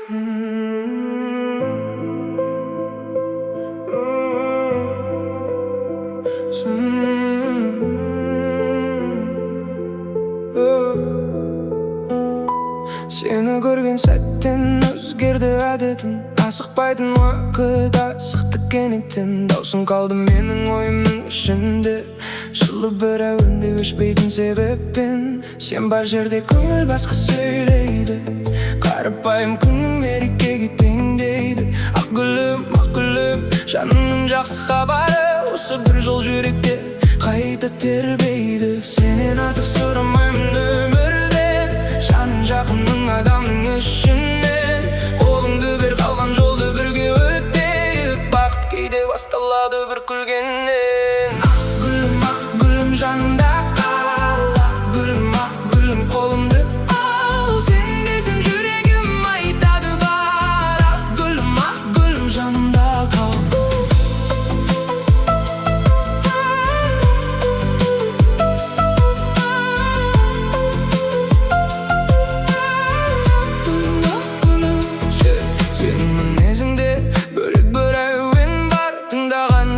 Seni görgen sәттен өзгерді әдетім, асықпайтын уақыт асықты кенеттен. Даусың қалды менің ойымның ішінде, жылы бір әуенде өшпейтін себеппен. Сен бар жерде көңіл басқа сөйлейді, қарапайым күннің мерекеге теңдейді. Ақ гүлім, жанымның жақсы хабары, осы бір жол жүректе қайта тербейді. Сенен артық сұрамаймын өмірден, жаның жақының адамның ішінен. Қолыңды бер, қалған жолды бірге өтейік, бақыт кейде басталады бір күлгеннен. Ақ гүлім жанымда қал, ақ гүлім қолымды ал. Сен десем жүрегім айтады бар, ақ гүлім жанымда қал.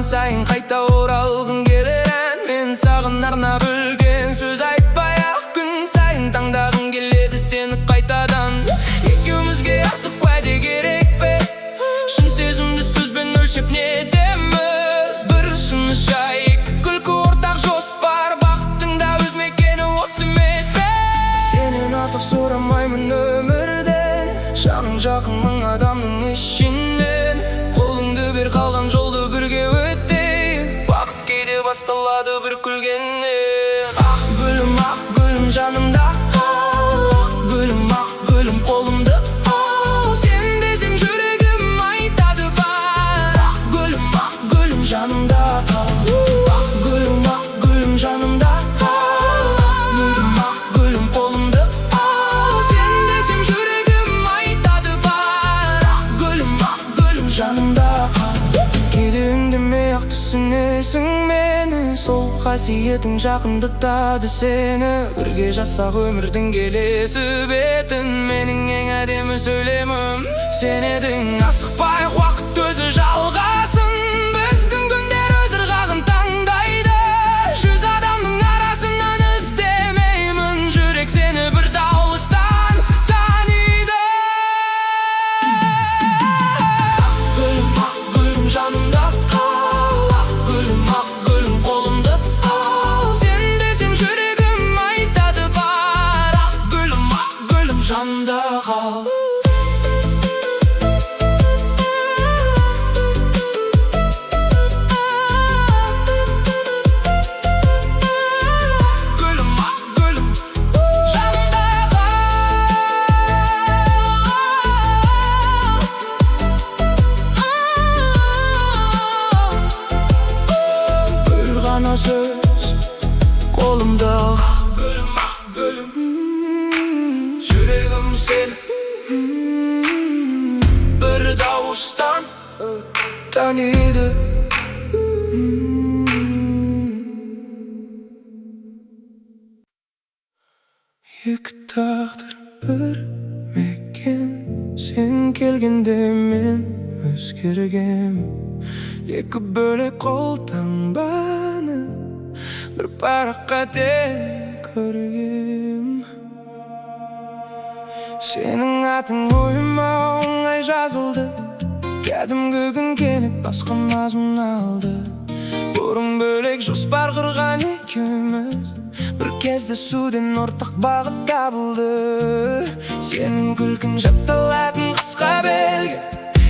Сайын қайта оралғың келер ән, мен саған арнап өлген сөз айтпай ақ күн сайын таңдағың келеді сені қайтадан. Екеумізге артық уәде керек пе, шын сезімді сөзбен өлшеп не етеміз. Бір шыны шай, екі күлкі ортақ жоспар, бақыттың да өз мекені осы емес пе. Сенен артық сұрамаймын өмірден, жаның жақының адамның ішінен. Қолыңды бер, қалған жолды бірге өтейік, бақыт кейде басталады бір күлгеннен. Ақ гүлім жанымда қал, ақ гүлім қолымды ал. Сен десем жүрегім айтады бар, ақ гүлім жанымда қал. Ақ гүлім жанымда қал, ақ гүлім қолымды ал. Сен десем жүрегім айтады бар, ақ гүлім жанымда қал. Кейде үндемей ақ түсінесің мені, сол қасиетің жақындатады сені. Бірге жасақ өмірдің келесі бетін, менің ең әдемі сөйлемім сен едің. Асықпай уақыт өзі жалғасын, біздің күндер өз ырғағын таңдайды. Жүз адамның арасынан іздемеймін, жүрек сені бір дауыстан таниды. Ақ гүлім жанымда қал, ақ гүлім қолымды ал. Сен десем жүрегім айтады бар, ақ гүлім жанымда қал. Söz қолымда, ақ гүлім, жүрегім сені бір дауыстан таниды. Екі тағдыр бір мекен, сен келгенде мен өзгергем. Екі бөлек қолтаңбаны бір параққа тек көргем. Сенің атың ойыма оңай жазылды, кәдімгі күн кенет басқа мазмұн алды. Бұрын бөлек жоспар құрған екеуміз, бір кезде суден ортақ бағыт табылды. Сенің күлкің жатталатын қысқа белгі,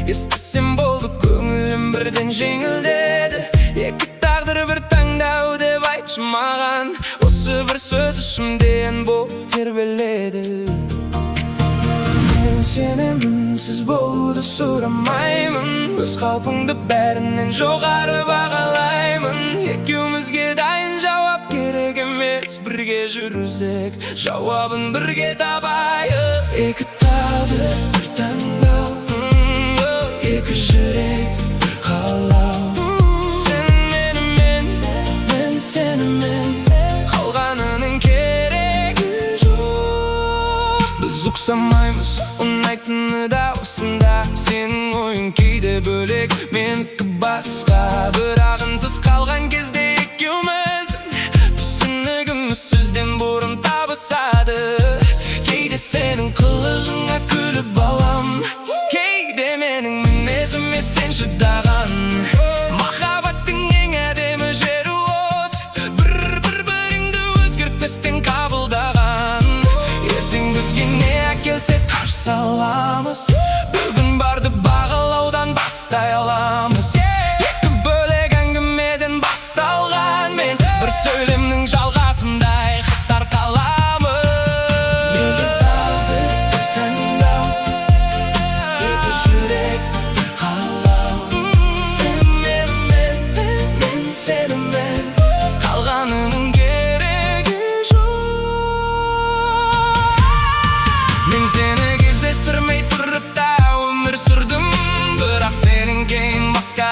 естісем болды көңілім бірден жеңілдеді. Екі тағдыр бір таңдау деп айтшы маған, осы бір сөз ішімден болып тербеледі. Мен сенемінсіз болуды сұрамаймын, өз қалпыңды бәрінен жоғары бағалаймын. Екеумізге дайын жауап керек емес, бірге жүрсек жауабын бірге табайық. Екі тағдыр бір таңдау, екі жүрек бір қалау. Сен менімен, мен сенімен, қалғанының керегі жоқ. Біз ұқсамаймыз, ұнайтыны да осында. Сенің ойың кейде бөлек, менікі басқа. Бірақ үнсіз қалған кезде екеуміздің түсінігіміз сөзден бұрын табысады. Кейде сенің қылығыңа күліп алам, кейде менің мінезіме сен шыдаған. Махаббаттың ең әдемі жері осы, бір-біріңді өзгертпестен қабылдаған. Ертең бізге не әкелсе қарсы аламыз, бүгін барды бағалаудан бастай аламыз. Екі бөлек әңгімеден басталған мен, бір сөйлемнің жалғасындай хаттар қаламыз. Неге тағдыр таңдау, екі жүрек бір қалау. Сен мен сенімен, қалғанының керегі жоқ. Мен сені кездестірмей тұрып та өмір сүрдім, бірақ сенің кейін басқа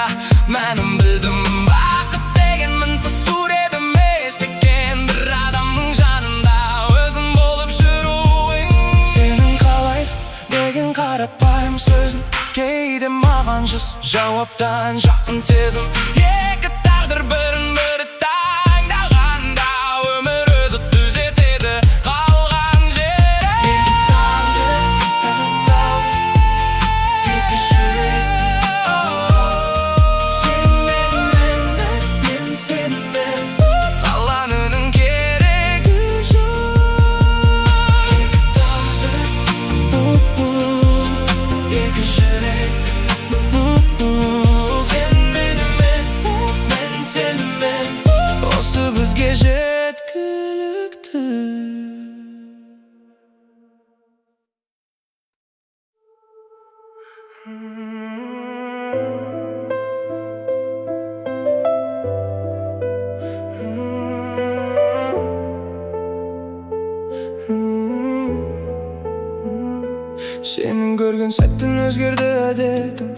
мәнін білдім. Бақыт деген мінсіз сурет емес екен, бір адамның жанында өзің болып жүруің. Сенің қалайсың деген қарапайым сөзің кейде маған жыз жауаптан жақын сезім. Екі тағдыр бірін-бірі таңдағанда өмір өзі түзетеді қалған жері. Неге тағдыр таңдау, екі жүрек сен мен сенімен, қалғанының керегі жоқ. Екі тағдыр, екі жүрек сен мен сенімен, осы бізге жеткілікті. Сенің көрген сәттен өзгерді әдетім,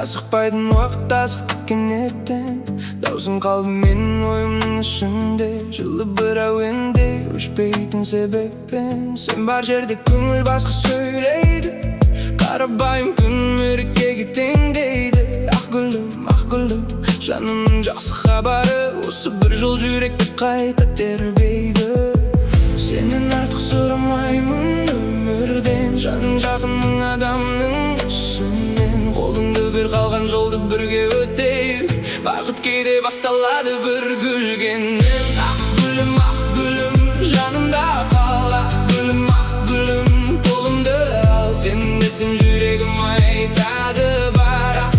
асықпайтын уақыт асықты кенеттен. Даусың қалды менің ойымның ішінде, жылы бір әуенде өшпейтін себеппен. Сен бар жерде көңіл басқа сөйлейді, қарапайым күн мерекеге теңдейді. Ақ гүлім, жанымның жақсы хабары, осы бір жол жүректі қайта тербейді. Сенен артық сұрамаймын өмірден, жаның жақының адамның ішінен. Қолыңды бір қалған жолды бірге өтейік, бақыт кейде басталады бір гүлгеннен. Ақ гүлім, жанымда қал. Ақ гүлім, қолымды ал. Сен десем жүрегім айтады бар. Ақ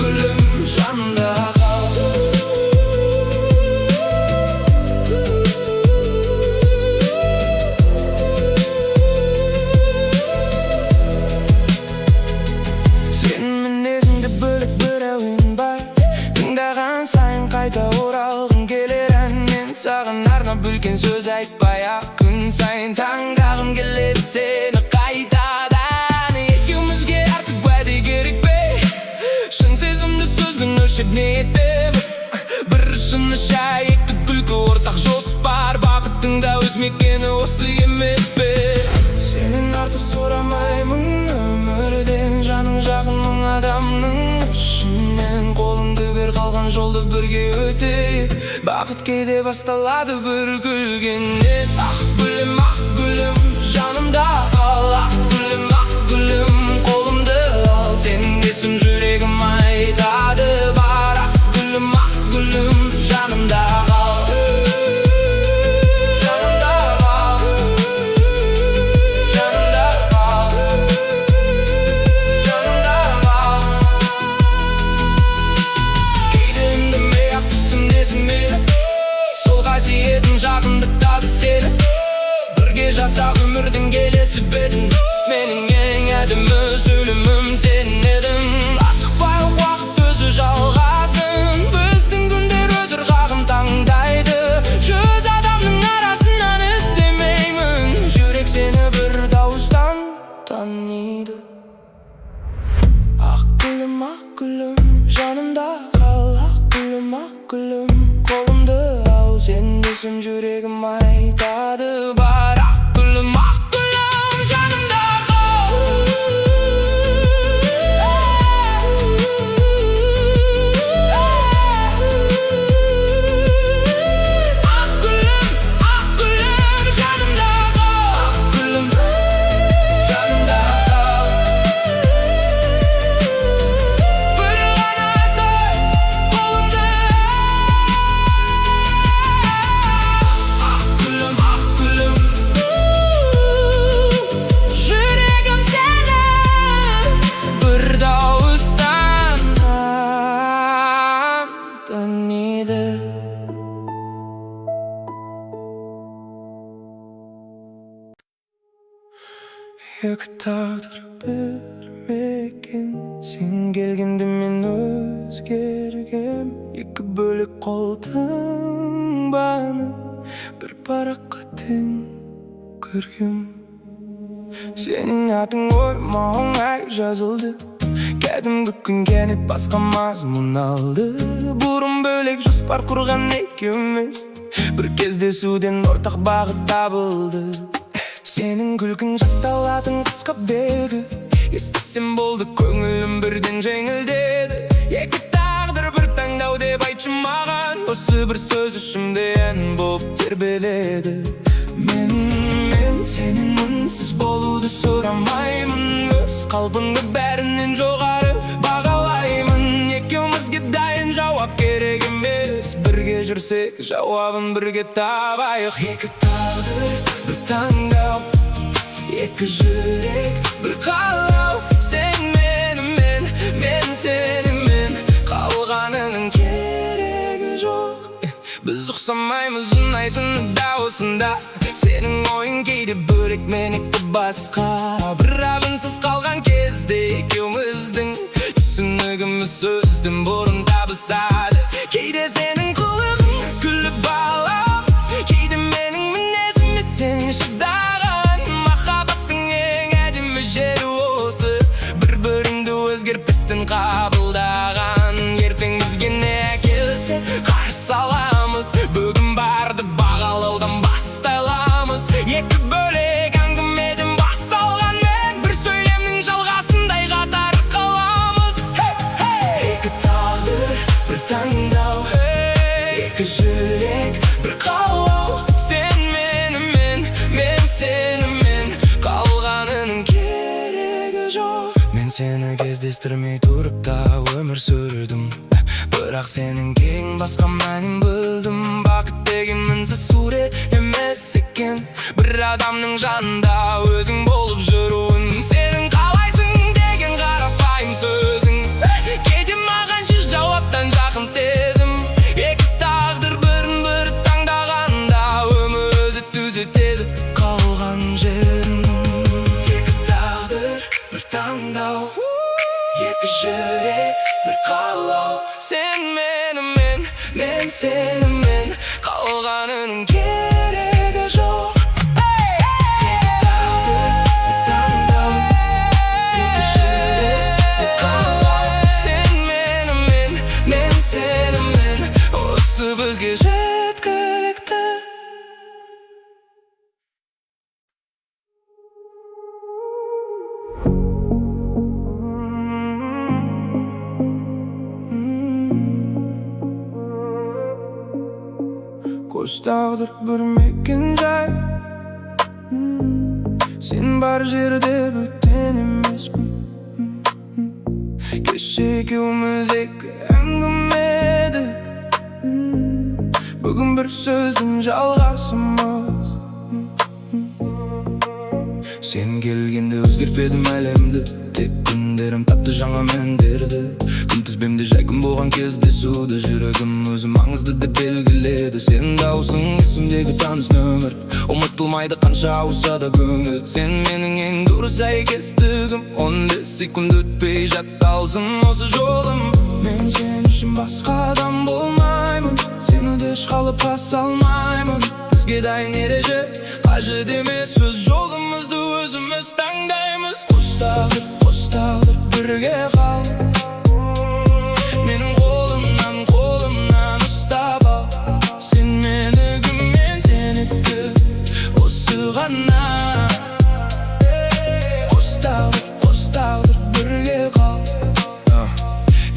гүлім, жанымда қал. Сенің мінезіңде бөлек бір әуен бар, тыңдаған сайын қайта оралғым келер әнмен. Саған арнап бөлкен сөз айтпай-ақ күн сайын таңдағым келеді сені қайтадан. Екеумізге артық уәде керек пе, шын сезімді сөзбен өлшеп не етеміз. Бір шыныша екі күлкі ортақ жоспар, бақыттың да өз мекені осы емес пе. Сенен артық сұрамаймын өмірден, жаның жақының адамның ішінен. Қолыңды бер қалған жолды бірге өтейік, бақыт кейде басталады бір гүлгеннен. Ақ гүлім, жанымда қал. Ақ гүлім, қолымды ал. Сен десем жүрегім айтады бар. Ақ гүлім, жанымда қал. Сол қасиетін жақындықтады сені, бір Екі тағдыр бір мекен, сен келгенде мен өзгергем. Екі бөлек қолдың баны бір параққа тең көргем. Сенің атың ойыма оңай жазылды, кәдімгі күн кенет басқа мазмұн алды. Бұрын бөлек жоспар құрған екеуміз, бір кездесуден ортақ бағыт табылды. Сенің күлкің жатталатын қысқа белгі, естісем болды көңілім бірден жеңілдеді. Екі тағдыр бір таңдау деп айтшы маған, осы бір сөз ішімде ән болып тербеледі. Мен сенің үнсіз болуды сұрамаймын, өз қалпыңды бәрінен жоғары бағалаймын. Екеумізге дайын жауап керек емес, бірге жүрсек жауабын бірге табайық. Екі тағдыр бір таңдау, екі жүрек бір қалау. Сен менімен, мен сенімен, қалғанының керегі жоқ. Біз ұқсамаймыз ұнайтыны да осында, сенің ойың кейде бөлек, менікі басқа. Бір абынсыз қалған кезде екеуміздің түсінігіміз сөзден бұрын табысады. Кейде сенің қылығың күліп алам, кейде менің мінезіме сен шыдаған. Махаббаттың ең әдемі жері осы, бір-біріңді өзгерпестен қабылдаған. Ертең бізге не келсе қарсы аламыз, бүгін барды бағалаудан бастайламыз. Екі бөлек әңгімеден басталған мен, бір сөйлемнің жалғасындай қатар қаламыз. Екі тағдыр бір таңдау, екі жүрек бір қалау. Сен менімен, мен сенімен, қалғанының керегі жоқ. Мен сені кездестірмей тұрып та өмір сүрдім, бірақ сенің кең басқа мәнін білдім. Бақыт деген мінсіз сурет емес екен, бір адамның жанында өзің болып жүруін. Сенің қалайсың деген қарапайым сөзің, кейде маған шеш жауаптан жақын сезім. Екі тағдыр бірін-бірі таңдағанда, өмір өзі түзетеді қалған жерін. Екі тағдыр бір таңдау, екі жүрек бір қалау. Сен менімен, мен сенімен, қалғанының керегі жоқ. Екі тағдыр бір таңдау, екі жүрек бір қалау. Сен менімен, мен сенімен, осы бізге жеткілікті. Көз тағдыр бір мекен жай, сен бар жерде бөтен емеспін. Кеше екеуміз екі әңгімедік, бүгін бір сөздің жалғасымыз. Сен келгенде өзгертпедім әлемді, тек күндерім тапты жаңа мәндерді. Күнтізбемде жай күн болған кездесуді, жүрегім өзі маңызды деп белгіледі. Сен даусың есімдегі таныс нөмір, ұмытылмайды қанша ауса да көңіл. Сен менің ең дұрыс сәйкестігім, 15 секунд өтпей жатталсын осы жолым. Мен сен үшін басқа адам болмаймын, сені де ешқалып аса алмаймын. Бізге дайын ереже қажет емес, өз жолымызды өзіміз таңдаймыз. Қос тағдыр бірге қал, менің қолымнан ұстап ал. Сен менікі, мен сенікі, осы ғана. Қос тағдыр бірге қал.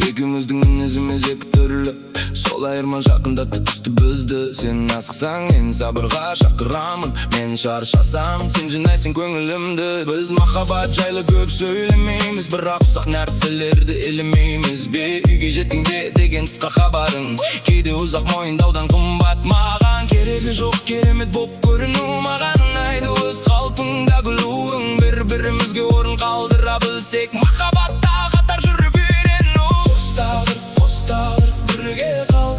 Екеуміздің мінезіміз екі түрлі, сол айырма жақындатты түсті бізді. Сен асықсаң, мен сабырға шақырамын, мен шаршасам, сен жинайсың көңілімді. Біз махаббат жайлы көп сөйлемейміз, бірақ ұсақ нәрселерді елемейміз. Үйге жеттің бе деген қысқа хабарың, кейде ұзақ мойындаудан қымбат маған. Керегі жоқ керемет боп көріну, маған ұнайды өз қалпыңда күлуің. Бір-бірімізге орын қалдыра білсек, махаббатта қатар жүріп үйрену. Қос тағдыр бірге қал,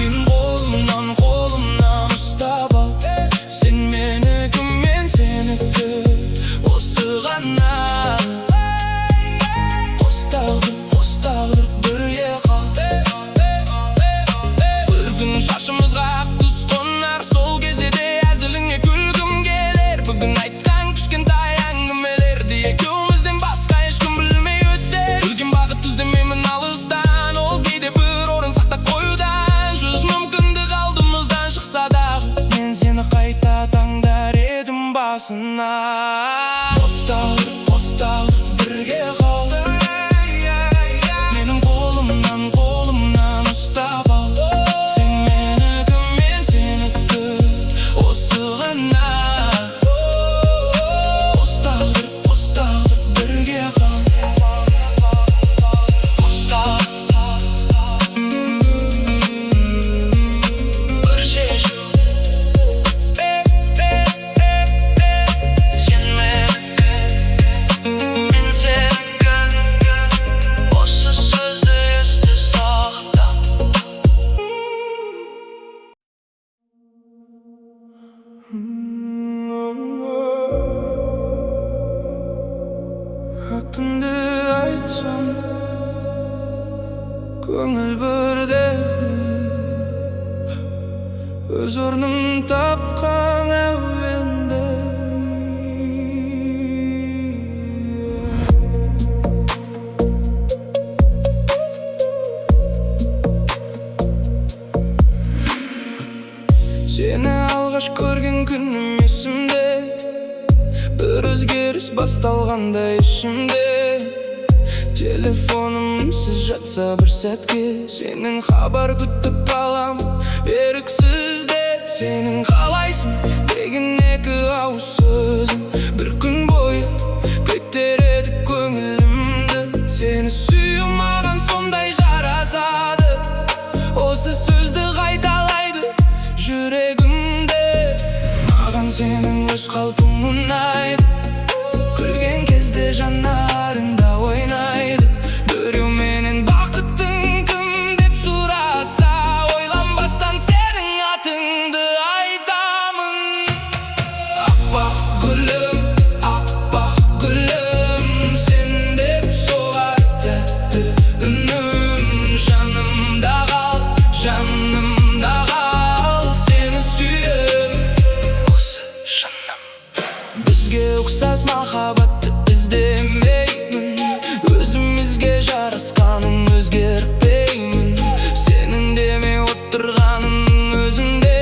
менің қолымнан ұстап ал. Сен менікі, мен сенікі, арасына. Қосталып бірге қал, менің қолымнан ұстап ал. Сен менікі, мен сенікі, осы ғана. Қосталып бірге қал. Атыңды айтсам, көңіл бірде, өз орным тапқан әуенде. Сені алғаш көрген күнім есімде, бір өзгеріс басталғанда ішімде. Телефонымсыз жатса бір сәтке, сенің хабар күтіп қалам еріксізде. Сенің қалайсың деген екі ауыз сөзің бір күн бойы көтереді көңілімді. Сені сүю маған сондай жарасады, осы сөзді қайталайды жүрегімде. Маған сенің өз қалпың ұнайды, күлген кезде жанарыңда ойнайды. Біреу менен бақыттың кім деп сұраса, ойланбастан сенің атыңды айтамын. Аппақ гүлім, сен деп соғар тәтті үнім. Жанымда қал, жанымда қал, сені сүйем, осы жаным. Бізге ұқсас махаббатты іздемеймін, өзімізге жарасқанын өзгертпеймін. Сенің деме отырғанын өзінде,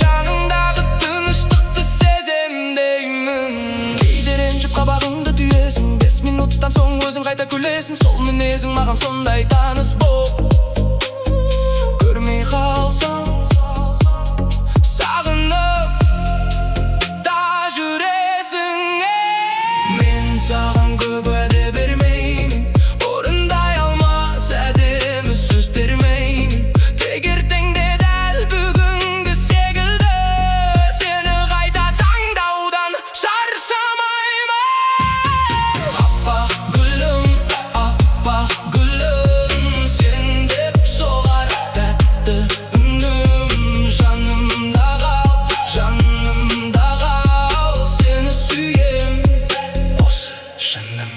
жаныңдағы тыныштықты сеземдеймін. Кейде ренжіп қабағыңды түйесің, 5 минуттан соң өзің қайта күлесің. Сол мінезің маған сондай таныс боп, көрмей қалсам сағынып та жүресің. Мен саған көп уәде бермеймін, орындай алмас әдемі сөз термеймін. Тек ертеңде дәл бүгінгі секілді, сені қайта таңдаудан шаршамаймын. Аппақ гүлім, сен деп соғар тәтті үнім. Жанымда қал, жанымда қал, сені сүйем, осы жаным.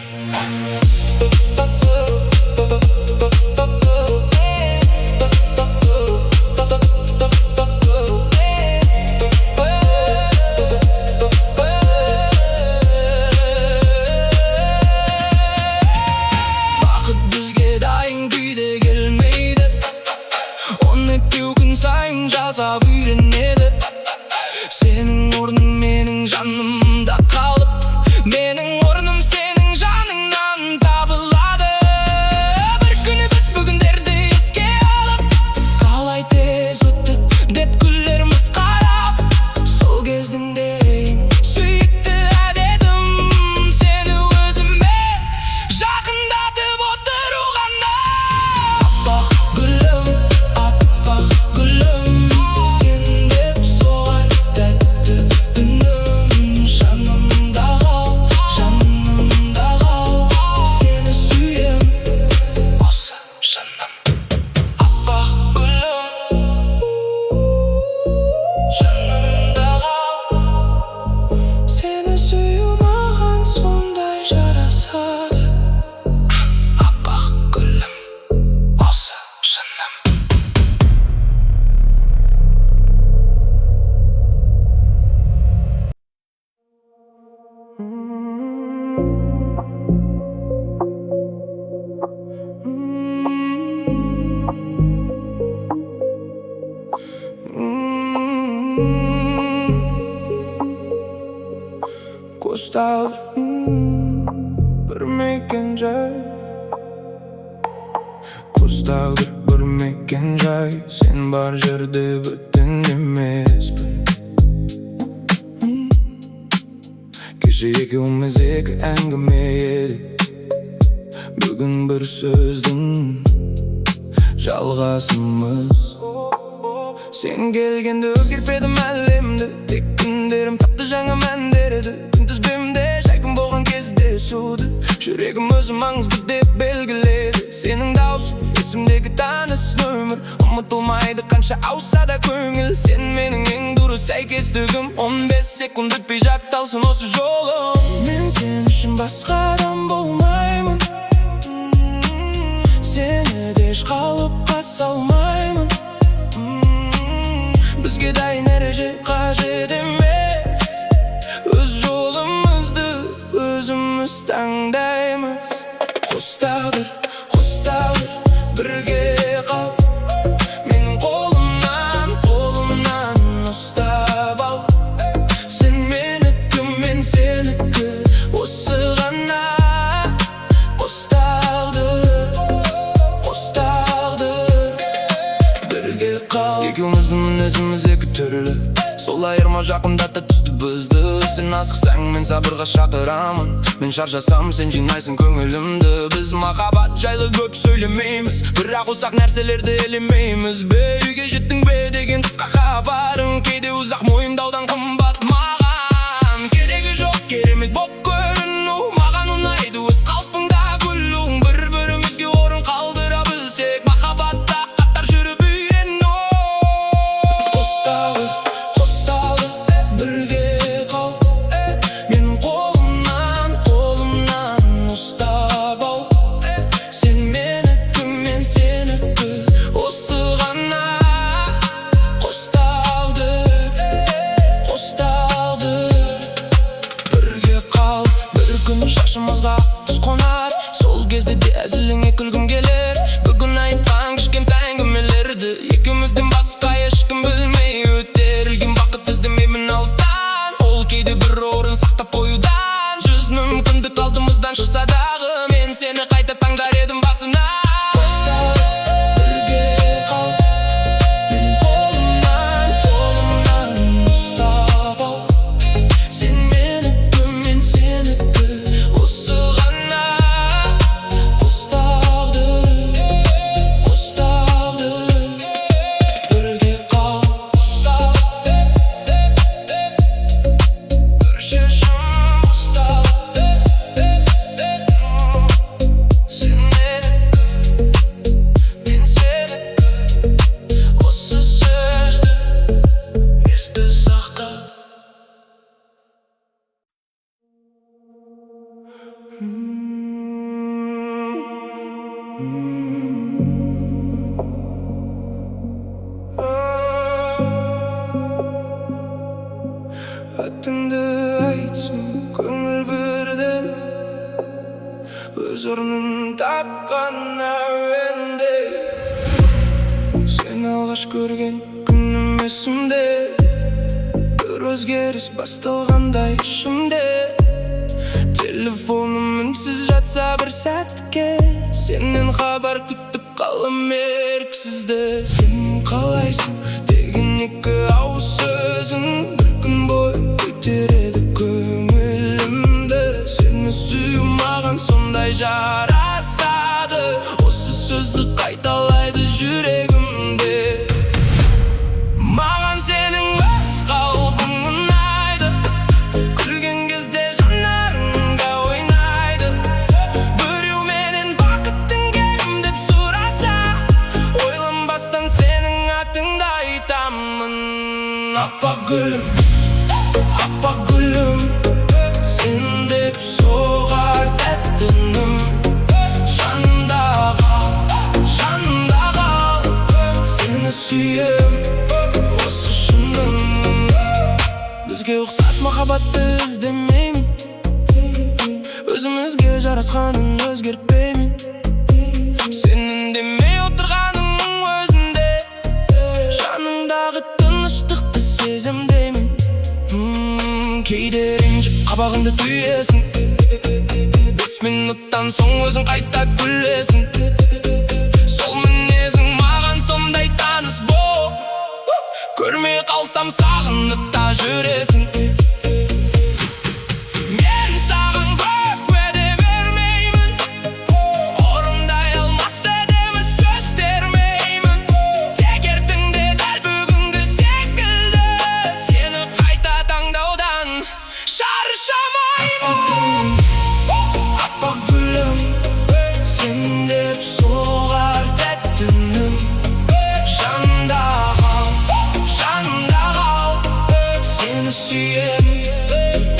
Бақыт бізге дайын күйде келмейді, оны еттеу күн сайын жасап үйренеді. Сенің орның менің жанымда қалып, менің орным сенің жаныңнан табылады. Бір күні біз бүгіндерді еске алып, қалай тез өтті деп күлерміз қарап. Сол кездің ең сүйікті әдетім, сені өзіме жақындатып отыру ғана. Аппақ гүлім, сен деп соғар тәтті үнім. Жанымда көз тағдыр бір мекен-жай, көз тағдыр бір мекен-жай. Сен бар жерде бүтін емеспін. Кеше екеуміз екі әңгіме едік, бүгін бір сөздің жалғасымыз. Сен келгенде өзгертпедім әлемді, тек күндерім тапты жаңа мәндерді. Күнтізбемде жай күн болған кездесуді жүрегім өзі маңызды деп белгіледі. Сенің даусың есімдегі таныс нөмір, ұмытылмайды қанша ауса да көңіл. Сен менің ең дұрыс сәйкестігім, 15 секунд өтпей жатталсын осы жолым. Мен сен үшін басқа адам болмаймын, сені де еш қалыпқа салмаймын. Бізге дайын ереже қажет емес, өз жолымызды өзіміз таңдаймыз. Қос тағдыр бірге қал, менің қолымнан ұстап ал. Сен менікі, мен сенікі, осы ғана. Қос тағдыр бірге қал. Екеуміздің мінезіміз екі түрлі, сол айырма жақындата түсті бізді. Сен асықсаң мен сабырға шақырамын, мен шаршасам сен жинайсың көңілімді. Біз махаббат жайлы көп сөйлемейміз, бірақ ұсақ нәрселерді елемейміз бе. Үйге жеттің бе деген қысқа хабарың кейде ұзақ мойындаудан қымбат маған. Керегі жоқ керемет боп көріну, маған ұнайды өз қалпыңда күлуің. Бір-бірімізге орын қалдыра білсек, махаббатта хаттар жүріп үйрену. Қос тағдыр бірге қал, менің қолымнан ұстап ал. Сен менікі, мен сенікі, осы ғана. Қос тағдыр бірге қал. Бір күн шашымызға тұз қонар, сол кезде де әзіліңе күлгім келер. Бүгін айтқан кішкентай әңгімелерді екеумізден басқа ешкім білмей өтер. Бақыт іздемеймін алыстан, ол кейде бір орын сақтап қоюдан. 100 мүмкіндік алдымыздан шықса дағы, мен сені қайта таңдар едім басына. Қос тағдыр бірге қал, менің қолымнан ұстап ал. Сен менікі, мен сенікі, осы ғана. Қос тағдыр бірге қал. Бір шешім ұстап, сен менікі, мен сенікі, осы сөзді есте сақта. Атыңды айтсын көңіл бірден, өз орнын тапқан әуенде. Сені алғаш көрген күнім есімде, бір өзгеріс басталғандай ішімде. Телефоным үнсіз жатса бір сәтке, сенен хабар күтіп қалам еріксізді. Сен қалайсың деген екі ауыз сөзің бір күн бойы көтереді көңілімді. Сені сүю маған сондай жарасады, осы сөзді қайталайды жүрегімде. Маған сенің өз қалпың ұнайды, күлген кезде жанарыңда ойнайды. Біреу менен бақыттың келем деп сұраса, ойланбастан сенің атыңды айтамын. Аппақ гүлім, сен деп соғар тәтті үнім. Жанымда қал, сені сүйем, осы шыным. Бізге ұқсас махаббатты іздемеймін, өзімізге жарасқанын өзгертпеймін. Сен үндемей отырғаныңның өзінде, жаныңдағы тыныштықты сезімдеймін. Кейде келгенше қабағыңды түйесің. 5 минуттан соң өзің қайта күлесің. Сол мінезің маған сондай таныс бол. Көрмей қалсам сағынып та жүресің. Мен саған көп уәде бермеймін, орындай алмас әдемі сөз термеймін. Тек ертеңде дәл бүгінгі секілді сені қайта таңдаудан шаршамаймын. Аппақ гүлім, сен деп соғар тәтті үнім. Жанымда қал, жанымда қал, сені сүйем,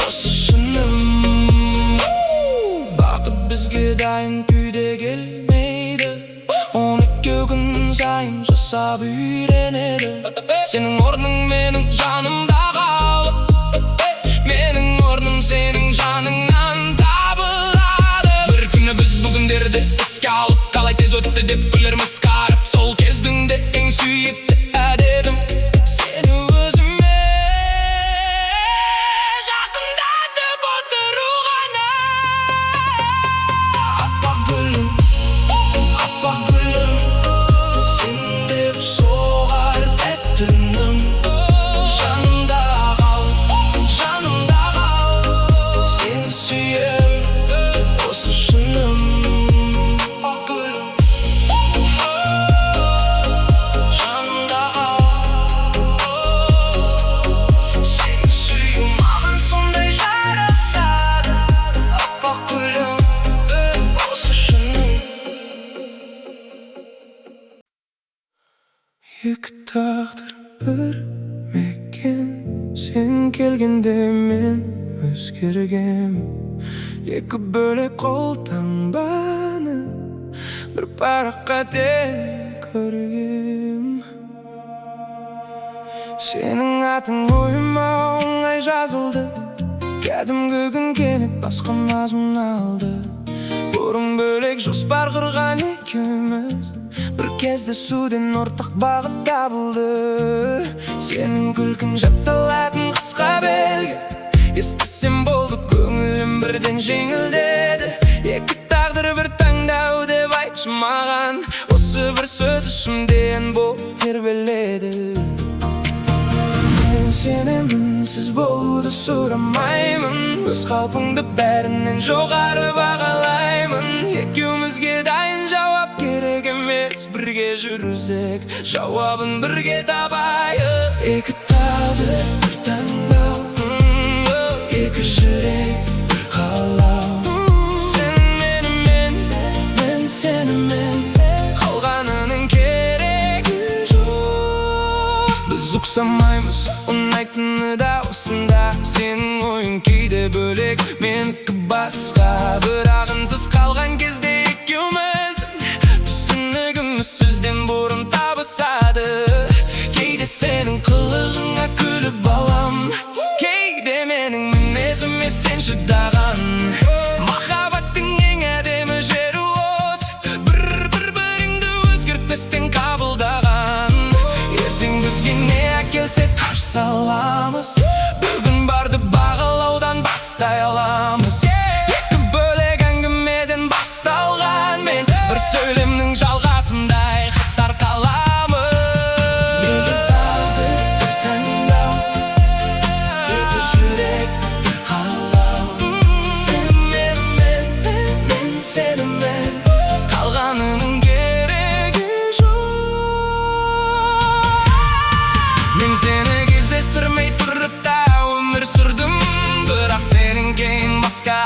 осы шыным. Бақыт бізге дайын күйде келмейді, оны күн сайын жасап үйренеді. Сенің орның менің жанымда қалып, менің орным сенің жаныңнан табылады. Бір күні біз бүгіндерді еске алып, қалай тез өтті деп күлерміз қарып. Сол кездің де ең сүйікті әдетім сені өзіме жақындатып отыру ғана. Аппақ гүлім, сен деп соғар тәтті үнім. Жанымда қал, сені сүйем, осы шыным. Жанымда қал, сені сүйем, маған сондай жарасады. Аппақ гүлім, осы шыным. Екі тағдыр бір мекен, сен келгенде мен өзгергем. Екі бөлек қолтаңбаны бір параққа тек көргем. Сенің атың ойыма оңай жазылды, кәдімгі күн кенет басқа мазмұн алды. Бұрын бөлек жоспар құрған екеуміз, бір кезде суден ортақ бағыт табылды. Сенің күлкің жатталатын қысқа белгі, естісем болды көңілім бірден жеңілдеді. Екі тағдыр бір таңдау деп айтшы маған, осы бір сөз ішімден болып тербеледі. Мен сенемін, сіз болуды сұрамаймын, өз қалпыңды бәрінен жоғары бағалаймын. Екеумізге дайын жауап керек емес, бірге жүрсек жауабын бірге табайық. Екі тағдыр бір таңдау, екі жүрек бір қалау. Сен менімен, мен сенімен, қалғанының керегі жоқ. Біз ұқсамаймыз, ұнайтыны да осында. Сенің ойың кейде бөлек, менікі басқа. Бірақ үнсіз қалған кезде екеуміздің түсінігіміз сөзден бұрын табысады. Кейде сенің қылығыңа күліп алам, кейде менің мінезіме сен шыдаған. Махаббаттың ең әдемі жері осы, бір-біріңді өзгертпестен қабылдаған. Ертең бізге не әкелсе қарсы аламыз, бүгін барды бағалаудан бастай аламыз. Екі бөлек әңгімеден басталған мен, бір сөйлемнің жалғасындай хаттар қаламыз. Екі тағдыр бір таңдау, екі жүрек бір қалау. Сен менімен, мен сенімен, қалғанының керегі жоқ. Мен сені кездестірмей тұрып та өмір сүрдім, бірақ сенің кейін басқа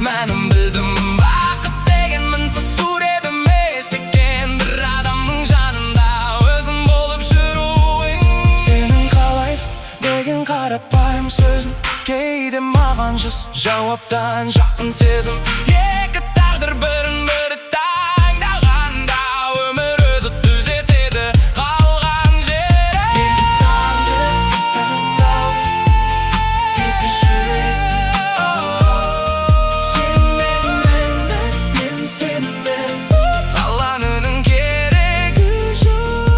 мәнін білдім. Бақыт деген мінсіз сурет емес екен, бір адамның жанында өзің болып жүруің. Сенің қалайсың деген қарапайым сөзің, кейде маған жыз жауаптан жақын сезім. Екі тағдыр бірін-бірі таңдағанда өмір өзі түзетеді қалған жері. Екі тағдыр бір таңдау, екі жүрек. Сен менімен, мен сенімен, қалғанының керегі жоқ.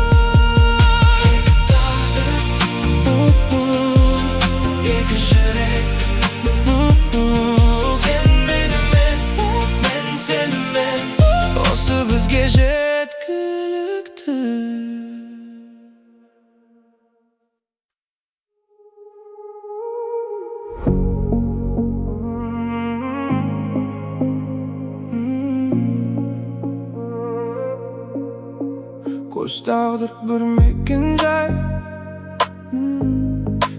Екі тағдыр, екі жүрек. қос тағдыр бір мекен-жай.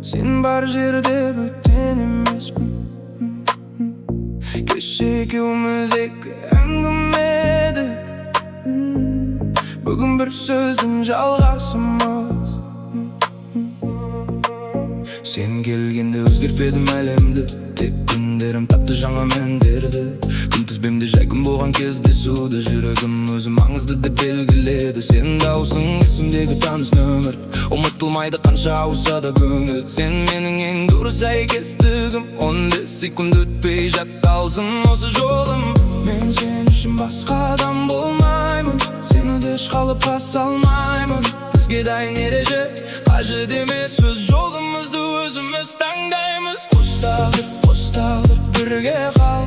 Сен бар жерде бөтен емеспін. Кеше екеуміз екі әңгімедік, бүгін бір сөздің жалғасымыз. Сен келгенде өзгертпедім әлемді, тек күндерім тапты жаңа мәндерді. Күнтізбемде жай күн болған кездесуді, жүрегім өзі маңызды деп белгіледі. Сен даусың есімдегі таныс нөмір, ұмытылмайды қанша ауса да көңіл. Сен менің ең дұрыс сәйкестігім, 15 секунд өтпей жатталсын осы жолым. Мен сен үшін басқа адам болмаймын, сені де шқалып аса алмаймын. Бізге дайын ереже қажет емес, өз жолымызды өзіміз таңдаймыз. Қос тағдыр бірге қал,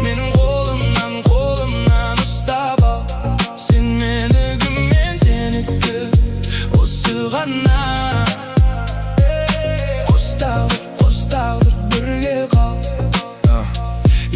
менің қолымнан ұстап ал. Сен менікі, мен сенікі, осы ғана. Қос тағдыр бірге қал.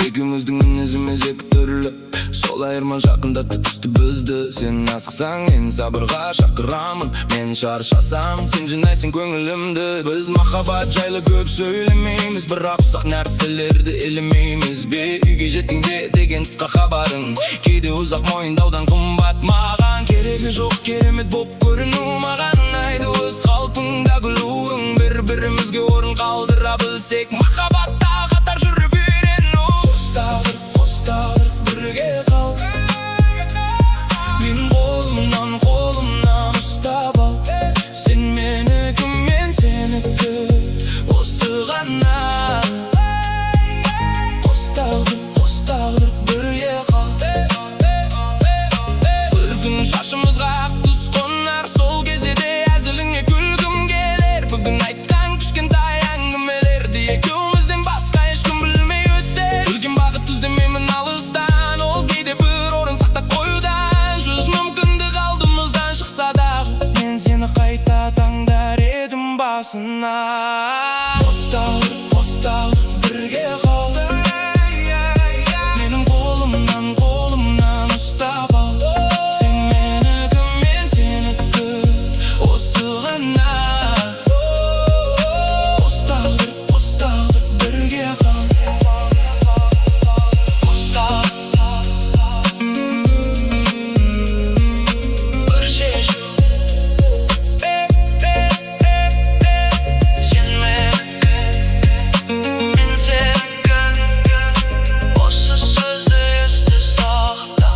Екеуміздің мінезіміз екі түрлі, сол айырма жақындатты түсті бізді. Сен асықсаң, мен сабырға шақырамын, мен шаршасам, сен жинайсың көңілімді. Біз махаббат жайлы көп сөйлемейміз, бірақ ұсақ нәрселерді елемейміз бе. Үйге жеттің бе деген қысқа хабарың, кейде ұзақ мойындаудан қымбат маған. Керегі жоқ керемет боп көріну, маған ұнайды өз қалпыңда күлуің. Бір-бірімізге орын қалдыра білсек, махаббатта қатар жүріп үйрену. Қос тағдыр бірге қал, менің қолымнан ұстап ал. Сен менікі, мен сенікі, осы ғана. Қос тағдыр бірге қал. Бір күн шашымызға ақ түс қонар, сол кезде де әзіліңе күлкім келер. Бүгін айтқан кішкентай әңгімелерді екеумізден басқа ешкім білмей өтер. Үлкен бақыт іздемеймін алыстан, ол кейде бір орын сақтап қоюдан. Жүз мүмкіндік алдымыздан шықса дағы, мен сені қайта таңдар едім басына. Қос тағдыр бірге қал, менің қолымнан ұстап ал. Сен менікі, мен сенікі, осы ғана. Қос тағдыр бірге қал. Бір шешу, сен менікі, мен сенікі, осы сөзді есте сақта.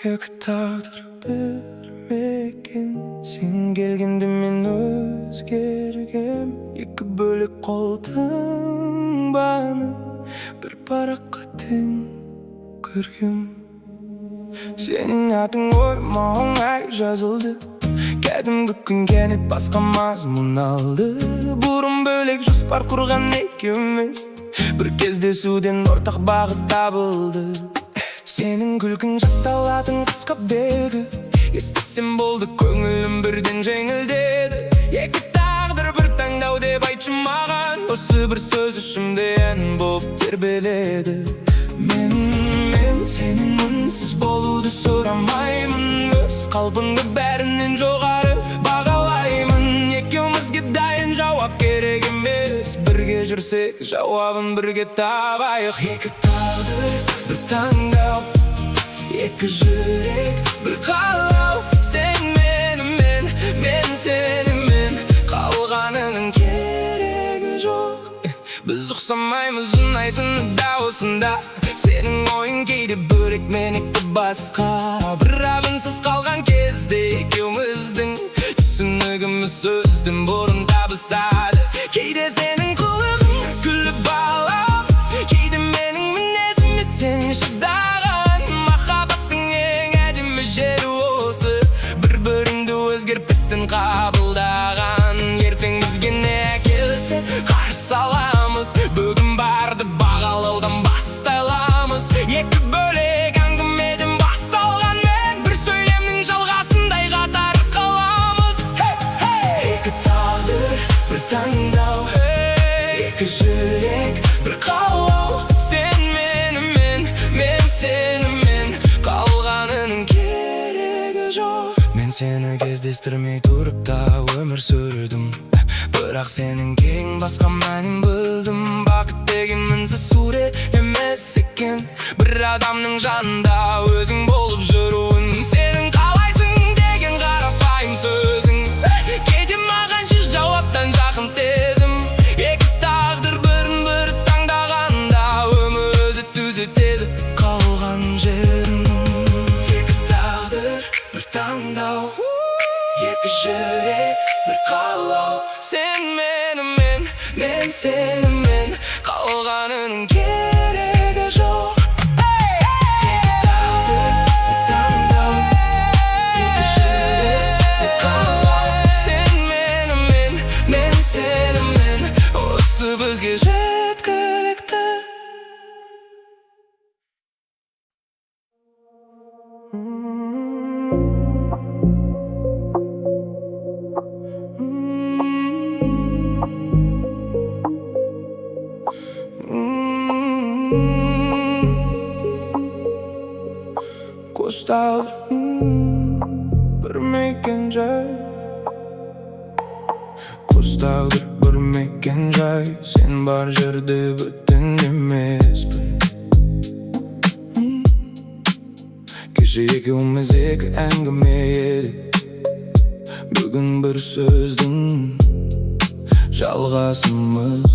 Екі тағдыр бір мекен, сен келгенде мен өзгергем. Екі бөлек қолдың баны, бір параққа тең көргем. Сенің атың ойыма оңай жазылды, кәдімгі күн кенет басқа мазмұн алды. Бұрын бөлек жоспар құрған екеуміз, бір кездесуден ортақ бағыт табылды. Сенің күлкің жатталатын қысқа белгі, естісем болды көңілім бірден жеңілдеді. Екі тағдыр бір таңдау деп айтшы маған, осы бір сөз ішімде ән боп тербеледі. Мен сенің үнсіз болуды сұрамаймын, өз қалпыңды бәрінен жоғары бағалаймын. Екеумізге дайын жауап керек емес, бірге жүрсек жауабын бірге табайық. Екі тағдыр бір таңдау, екі жүрек бір қалау. Сен менімен, мен сенімен, қалғанының керегі жоқ. Біз ұқсамаймыз ұнайтыны да осында, сенің ойың кейде бөлек, менікі басқа. Бір абынсыз қалған кезде екеуміздің түсінігіміз сөзден бұрын табысады. Кейде сенің қылығың күліп алып, кейде менің мінезіме сен шыдаған. Махаббаттың ең әдемі жері осы, бір-біріңді өзгерпестен қабылдаған. Ертең бізге не әкелсе қарсы аламыз, бүгін барды бағалаудан бастайламыз. Екі бөлек әңгімеден басталғанмен, бір сөйлемнің жалғасындай қатар қаламыз. Екі тағдыр бір таңдау, естірмей тұрып та өмір сүрдім. Бірақ сенің кең басқа мәнін білдім. Бақыт деген мінсіз сурет емес екен, бір адамның жанында өзің болып жүруін. Сенің қалайсың деген қарапайым сөзің кейде маған шын жауаптан жақын сезім. Екі тағдыр бірін-бірі таңдағанда өмір өзі түзетеді қалған жерін. Екі тағдыр бір таңдау, екі жүрек бір қалау. Сен менімен, мен сенімен, қалғанының керегі жоқ. Екі тағдыр бір таңдау, екі жүрек бір қалау. Сен менімен, мен сенімен, осы бізге жеткілікті. Қосталды бір мекен-жай, қосталды бір мекен-жай. Сен бар жерде бүтін емеспін. Кеше екеуміз екі әңгіме едік, бүгін бір сөздің жалғасымыз.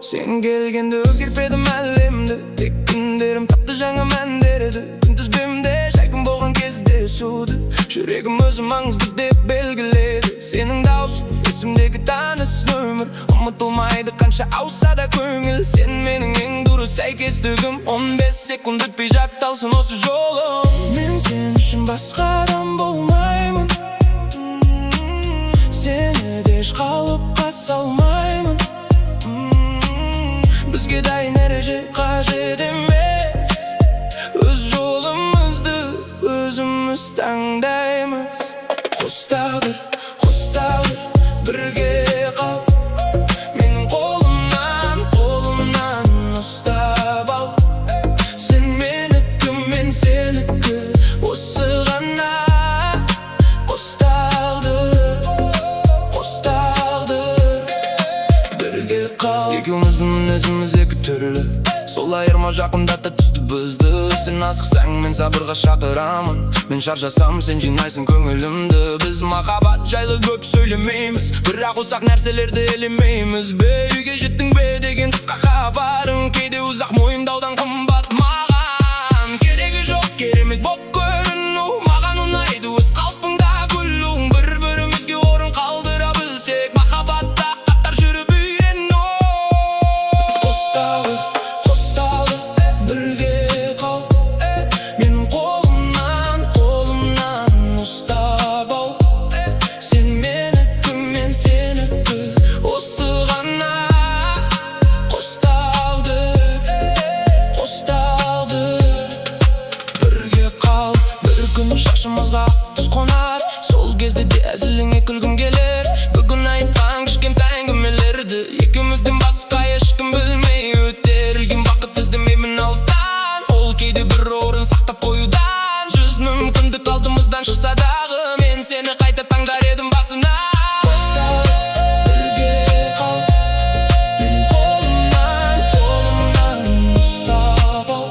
Сен келгенде өзгерпедім әлемді, тек күндерім тапты жаңа мәндерді. Күнтізбемде жайкын болған кездесуді жүрегім өзі маңызды деп белгіледі. Сенің дауыс есімдегі таныс нөмір, ұмытылмайды қанша ауса да көңіл. Сен менің ең дұрыс сәйкестігім, 15 секунд өтпей жатталсын осы жолым. Мен сен үшін басқа адам болмаймын, сені де еш қалыпқа салмаймын. Бізге дайын ереже қажет емес, өз жолымызды өзіміз таңдаймыз. Қос тағдыр бірге қал, менің қолымнан ұстап ал. Сен менікі, мен сенікі, осы ғана. Қос тағдыр бірге қал. Екеуміздің мінезіміз екі түрлі, сол айырма жақындата түсті бізді. Сен асықсаң мен сабырға шақырамын, мен шаршасам сен жинайсың көңілімді. Біз махаббат жайлы көп сөйлемейміз, бірақ ұсақ нәрселерді елемейміз бе. Үйге жеттің бе деген қысқа хабарың кейде ұзақ мойындаудан қымбат маған. Керегі жоқ керемет боп көріну, маған ұнайды өз қалпыңда күлуің. Бір-бірімізге орын қалдыра білсек, махаббатта қаттар жүріп үйрену. Қос тағдыр бірге қал, менің қолымнан ұстап ал. Сен менікі, мен сенікі, осы ғана. Қос тағдыр бірге қал. Бір күн шашымызға түс қонар, сол кезде де әзіліңе күлгім келер. Бүгін айтқан кішкентай әңгімелерді екеумізден басқа ешкім білмей өтер. Ілген бақыт іздемеймін алыстан, ол кейде бір орын сақтап қоюдан. 100 мүмкіндік алдымыздан шықса дағы, мен сені қайта таңдар едім басына. Қос тағдыр бірге қал, менің қолымнан ұстап ал.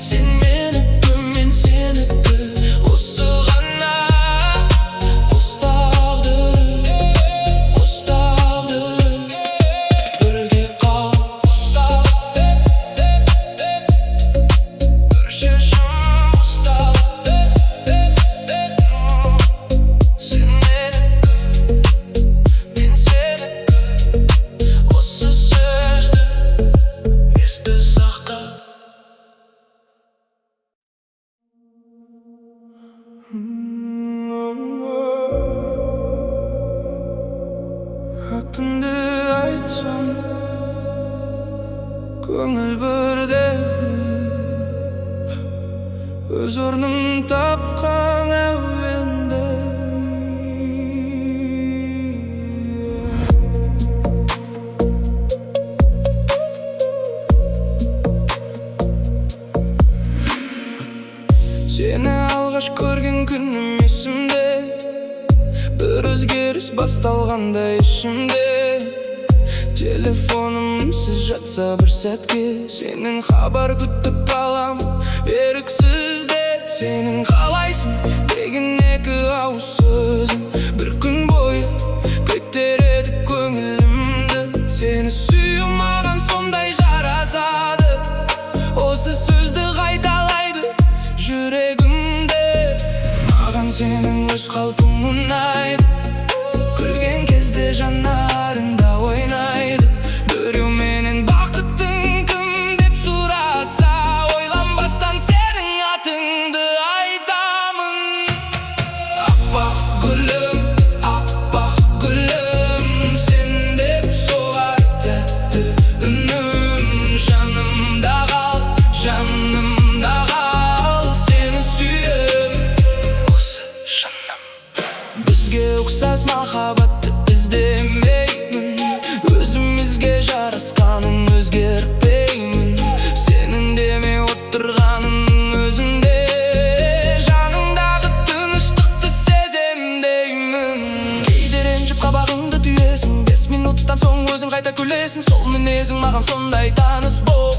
Сен менікі, мен сенікі, осы ғана. Қос тағдыр бірге қал. Бір шешім ұстап, сен менікі, мен сенікі, осы сөзді есте сақта. Атыңды айтсам, көңіл бірде өз орнын тапқан әуенді. Сені алғаш көрген күнім есімде, басталғанда ішімде телефонымсыз жатса бір сәтке сенің хабар күтіп алам еріксізде. Сенің қалайсың деген екі ауыз сөзің бір күн бойы көтереді көңілімді. Сені сүю маған сондай жарасады, осы сөзді қайталайды жүрегімде. Маған сенің өз қалпың ұнайды, күлген кезде жанарыңда ойнайды. Біреу менен бақыттың кім деп сұраса, ойланбастан сенің атыңды айтамын. Аппақ гүлім, сен деп соғар тәтті үнім. Жанымда қал, жанымда қал, сені сүйем, осы жаным. Бізге ұқсас махаббатты іздемеймін, өзімізге жарасқанын өзгертпеймін. Сенің деме отырғаныңның өзінде жаныңдағы тыныштықты сеземдеймін. Кейде ренжіп қабағыңды түйесің, 5 минуттан соң өзің қайта күлесің. Сол мінезің маған сондай таныс боп,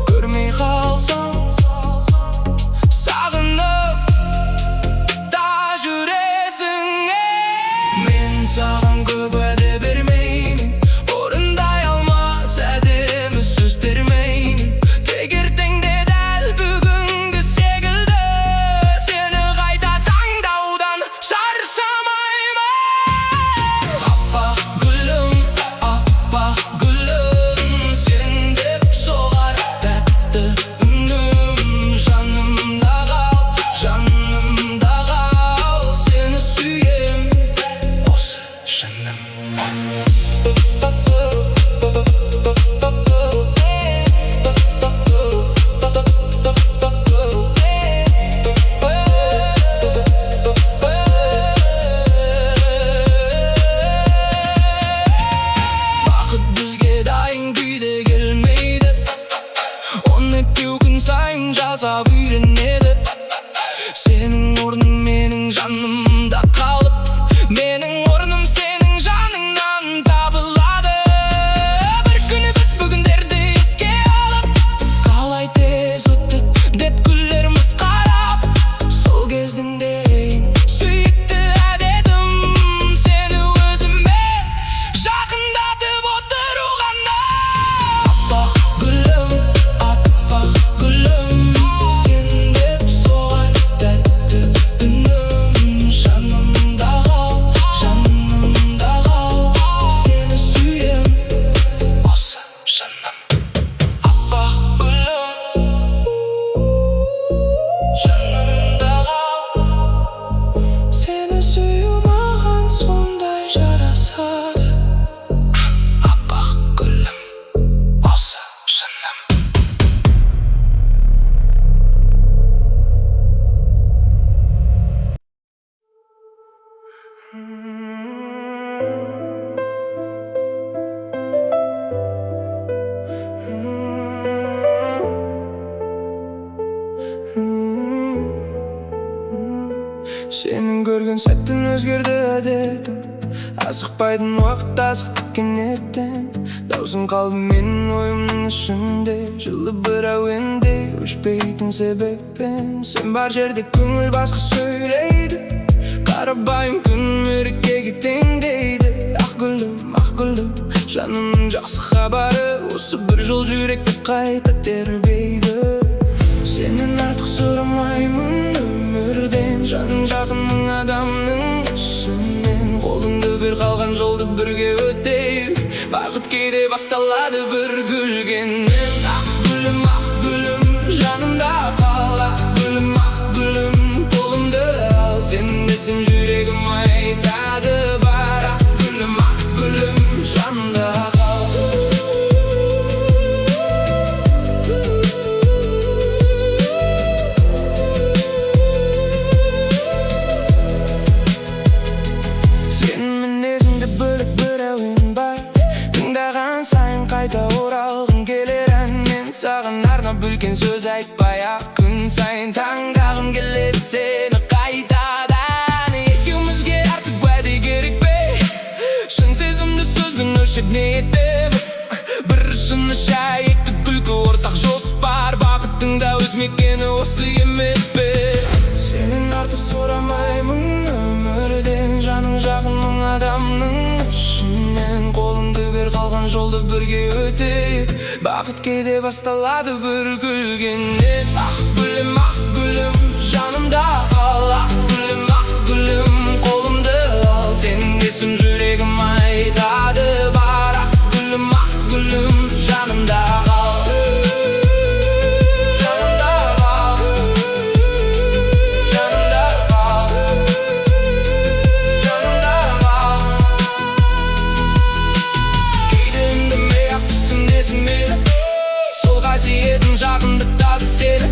көрмей қалсам сағынып та жүресің. Мен саған көп уәде бермеймін, орындай алмас әдемі сөз термеймін. Тек ертеңде дәл бүгінгі секілді сені қайта таңдаудан шаршамаймын. Аппақ гүлім, сен деп соғар тәтті үнім. Жанымда қал, жанымда қал, сені сүйем, осы жаным. Бақыт бізге дайын күйде келмейді, оны еттеу күн сайын жасап үйренеді. Сенің орның менің жанымда қалып, менің орным сенің жаныңнан табылады. Бір күні біз бүгіндерді еске алып, қалай тез өтті деп күлерміз қарап. Сол кездің ең сүйікті әдетім сені өзіме жақындатып отыру ғана. Аппақ гүлім, сен деп соғар тәтті үнім. Жанымда қал, жанымда қал, сені сүйем, осы жаным. Аппақ гүлім, жанымда қал, сені сүю маған сондай жарасады. Аппақ гүлім, осы жаным. Сенің көрген сәттен өзгерді әдетім, асықпайтын уақыт асықтық кенеттен. Даусың қалды менің ойымның ішінде, жылы бір әуенде өшпейтін себеппен. Сен бар жерде көңіл басқа сөйлейді, қарабайым күн мерекеге теңдейді. Ақ гүлім, жанымның жақсы хабары, осы бір жол жүректі қайта тербейді. Сенен артық сұрамаймын өмірден, жаның жақының адамның ішінен. Қолыңды бір қалған жолды бірге өтейік, бақыт кейде басталады бір гүлгеннен. Ақ гүлім, жанымда қал. Ақ гүлім, қолымды ал, сен десең жүрегім айтады бар. Ақ гүлім, жанымда қал. Сенің мінезіңде бөлек бір әуен бар, тыңдаған сайын қайта оралғым келер ән. Мен саған арнап бөлкен сөз айтпай, ақ күн сайын таңдағым келеді сені қайтадан. Екеумізге артық уәде келешек ниетіміз. Бір шыны шай, екі күлкі, ортақ жоспар. Бақыттың да өз мекені осы емес пе? Сенің артық сұрамаймын өмірден, жаның жақының адамның ішінен. Қолыңды бер, қалған жолды бірге өтейік. Бақыт кейде басталады бір күлгеннен. Ақ гүлім, жанымда қал. Ақ гүлім, қолымды ал. Сенің есім жүрегім айтады бар. Ақ гүлім, жанымда қал. Қасиетің жақындықтады сені,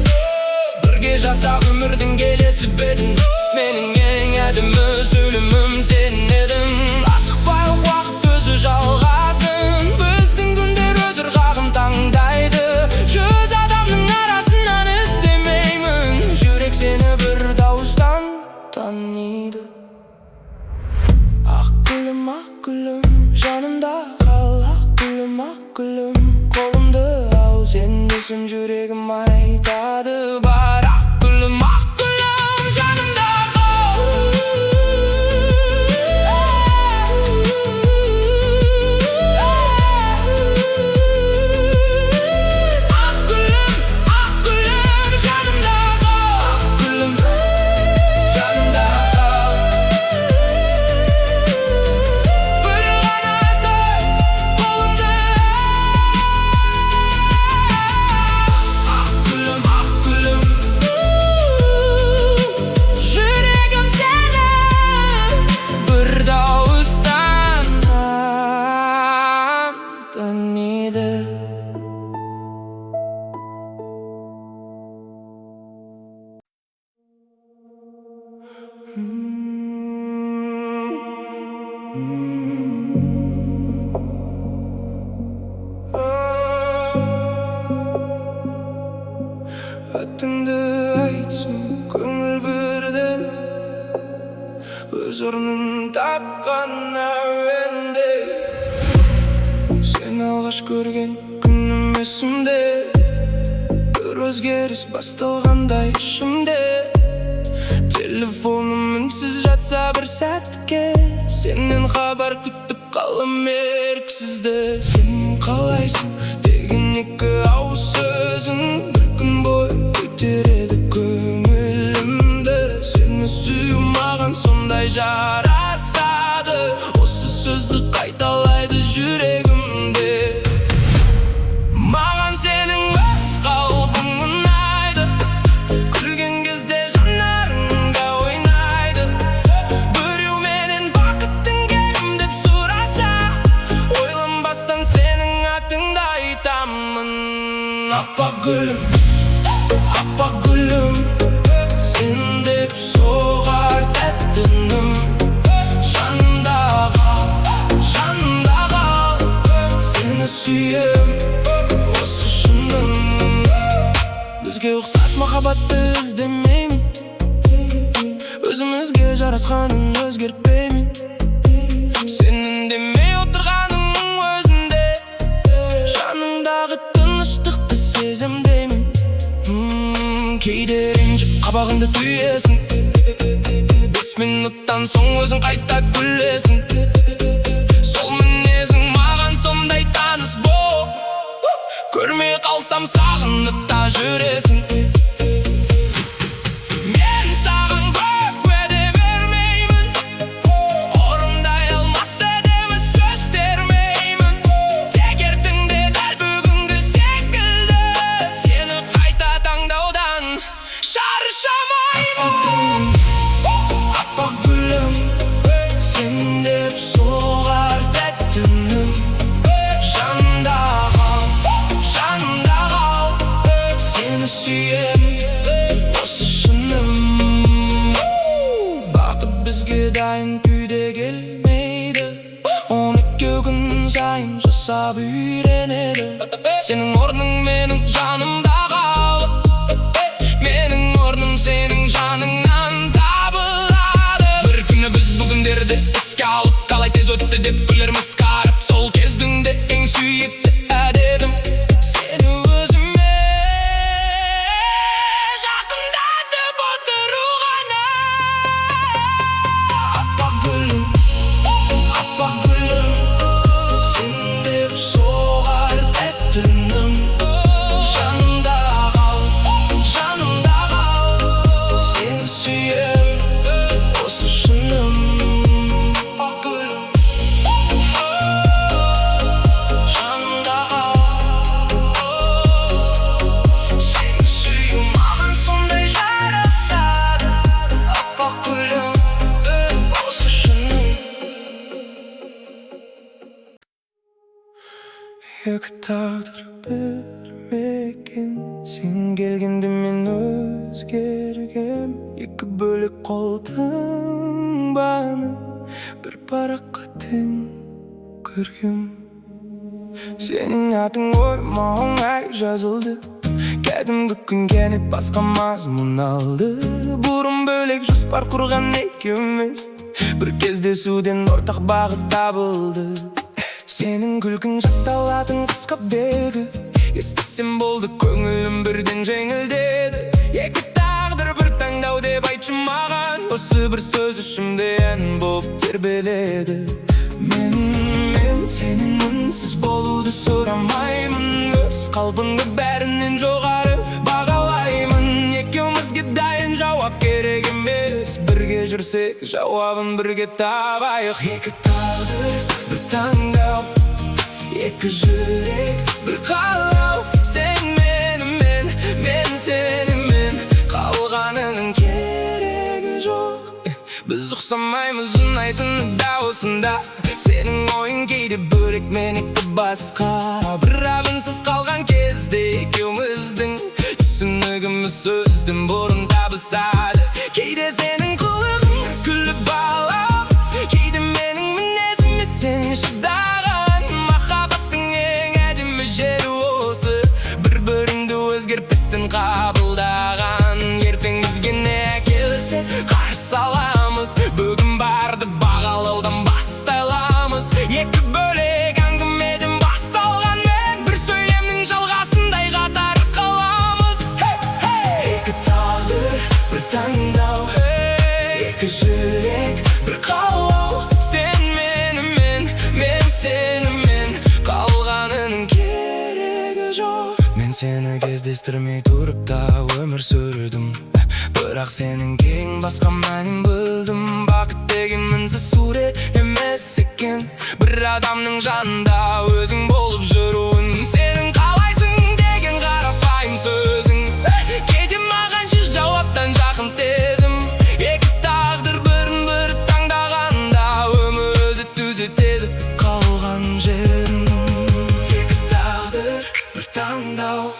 бірге жасақ өмірдің келесі бетін. Менің ең әдемі сөйлемім сен едің. Асықпай уақыт өзі жалғасын, біздің күндер өз ырғағын таңдайды. Жүз адамның арасынан іздемеймін, жүрек сені бір дауыстан таниды. Ақ гүлім, жанымда қал. Ақ гүлім, қолымды ал. Сен десім жүрегім айтады бар. Ақ гүлім, жанымда қал. Ақ гүлім, жанымда қал. Ақ гүлім, жанымда қал. Бір ғана сөз қолымды. Жүрегім сені бір дауыстан таниды. Атыңды айтсын көңіл бірден, өз орнын тапқан әуенде. Сені алғаш көрген күнім есімде, бір өзгеріс басталғандай ішімде. Телефоным үнсіз жатса бір сәтке, сенен хабар күтіп қалым еріксізді. Сен қалайсың деген екі ауыз сөзің бір күн бойы көтереді көңілімді. Сені сүю маған сондай жарасады, осы сөзді қайталайды жүрегімде. Маған сенің өз қалпың ұнайды, күлген кезде жанарыңда ойнайды. Біреу менен бақыттың кем деп сұраса, ойланбастан сенің атыңды айтамын. Аппақ гүлім, сен деп соғар тәтті үнім. Жанымда қал, сені сүйем, осы шыным. Бізге ұқсас махаббатты іздемеймін, өзімізге жарасқанын өзгертпеймін. Сенің демей отырғаныңның өзінде, жаныңдағы тыныштықты сеземдеймін. Кейде ренжіп қабағыңды түйесің, 5 минуттан соң өзің қайта күлесің. Сол мінезің маған сондай таныс бол, көрмей қалсам сағынып та жүресің. Мен саған көп уәде бермеймін, орындай алмас әдемі сөз термеймін. Тек ертеңде дәл бүгінгі секілді, сені қайта таңдаудан шаршамаймын. Аппақ гүлім, сен деп соғар тәтті үнім. Жанымда қал, сені сүйем, осы шыным. Бақыт бізге дайын күйде келмейді, 12 күн сайын жасап үйренеді. Сенің орның менің жанымда қалып, менің орным сенің жаныңнан табылады. Бір күні біз бүгіндерді еске алып, қалай тез өтті деп күлерміз қарып. Сол кезді Екі тағдыр бір мекен, сен келгенде мен өзгергем. Екі бөлек қолдың баны бір параққа тең көргем. Senin adın oyma oңай жазылды, кәдімгі күн кенет басқа мазмұн алды. Бұрын бөлек жоспар құрған екеуміз, бір кездесуден ортақ бағыт табылды. Сенің күлкің жатталатын қысқа белгі, естісем болды көңілім бірден жеңілдеді. Екі тағдыр бір таңдау деп айтшы маған, осы бір сөз ішімде ән болып тербеледі. Мен сенің үнсіз болуды сұрамаймын, өз қалпыңды бәрінен жоғары бағалаймын. Екеумізге дайын жауап керек емес, бірге жүрсек жауабын бірге табайық. Екі тағдыр бір таңдау, екі жүрек бір қалау. Сен менімен, мен сенімен, қалғанының керегі жоқ. Біз ұқсамаймыз ұнайтыны да осында, сенің ойың кейде бөлек, менікі басқа. Бір абынсыз қалған кезде екеуміздің түсінігіміз сөзден бұрын табысады. Кейде сенің қылығың күліп балап, кейде менің мінезіме сен шыдаған. Махаббаттың ең әдемі жері осы, бір-біріңді өзгерпестен қабылдаған. Ертең бізге не келсе қарсы аламыз, бүгін барды бағалаудан бастайламыз. Екі бөлек әңгімеден басталған мен, бір сөйлемнің жалғасындай қатар қаламыз. Екі тағдыр бір таңдау, екі жүрек бір қалау. Сен менімен, мен сенімен, қалғанының керегі жоқ. Мен сені кездестірмей тұрып та өмір сүрдім, бірақ сенің кең басқа мәнін білдім. Бақыт деген мінсіз сурет емес екен, бір адамның жанында өзің болып жүруін. Сенің қалайсың деген қарапайым сөзің, кейде маған шеш жауаптан жақын сезім. Екі тағдыр бірін-бірі таңдағанда, өмір өзі түзетеді қалған жерін. Екі тағдыр бір таңдау,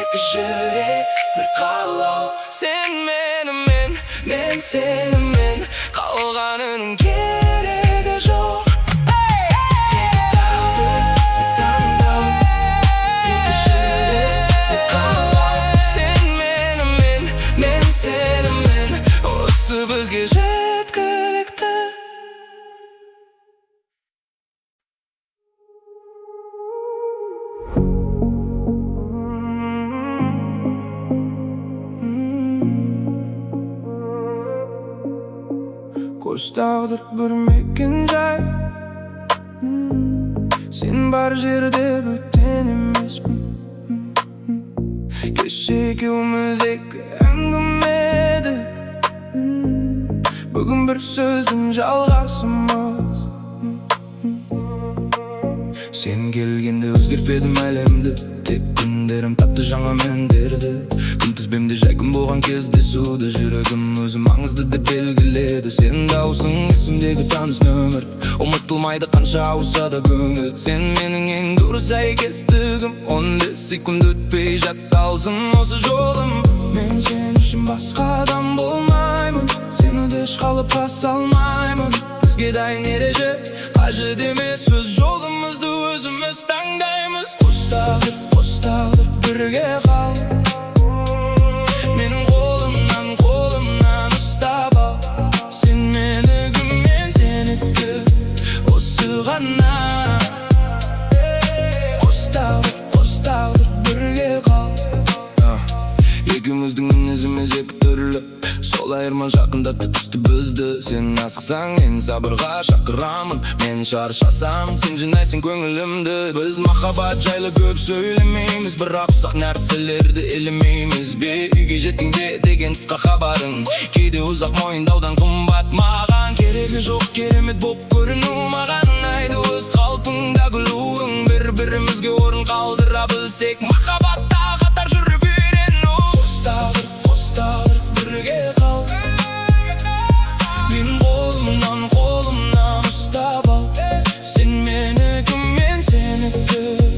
екі жүрек бір қалау. Сен менімен, мен сенімен, қалғанының керегі жоқ. Екі тағдыр бір таңдау, екі жүрек бір қалау. Сен менімен, мен сенімен, осы бізге жеткілікті. Қос тағдыр бір мекен жай, сен бар жерде бөтен емеспін. Кеше екеуміз екі әңгімедік, бүгін бір сөздің жалғасымыз. Сен келгенде өзгерпедім әлемді, тек күндерім тапты жаңа мәндерді. Күнтізбемде жай күн болған кездесуді, жүрегім өзі маңызды деп белгіледі. Сен даусың есімдегі таныс нөмір, ұмытылмайды қанша ауса да көңіл. Сен менің ең дұрыс сәйкестігім, 15 секунд өтпей жатталсын осы жолым. Мен сен үшін басқа адам болмаймын, сені де ешқалыпқа салмаймын. Бізге дайын ереже қажет емес, өз жолымызды өзіміз таңдаймыз. Қос тағдыр бірге қал, менің қолымнан ұстап ал. Сен менікі, мен сенікі, осы ғана. Қос тағдыр бірге қал. Екеуміздің мінезіміз екі түрлі, сол айырма жақындатты түсті бізді. Сен асықсаң, мен сабырға шақырамын, мен шаршасам, сен жинайсың көңілімді. Біз махаббат жайлы көп сөйлемейміз, бірақ ұсақ нәрселерді елемейміз. Үйге жеттің бе деген қысқа хабарың, кейде ұзақ мойындаудан қымбат маған. Керегі жоқ керемет боп көріну, маған ұнайды өз қалпыңда күлуің. Бір-бірімізге орын қалдыра білсек, махаббатта қатар жүріп үйрену. Қос тағдыр бірге қал, менің қолымнан ұстап ал. Сен менікі, мен сенікі,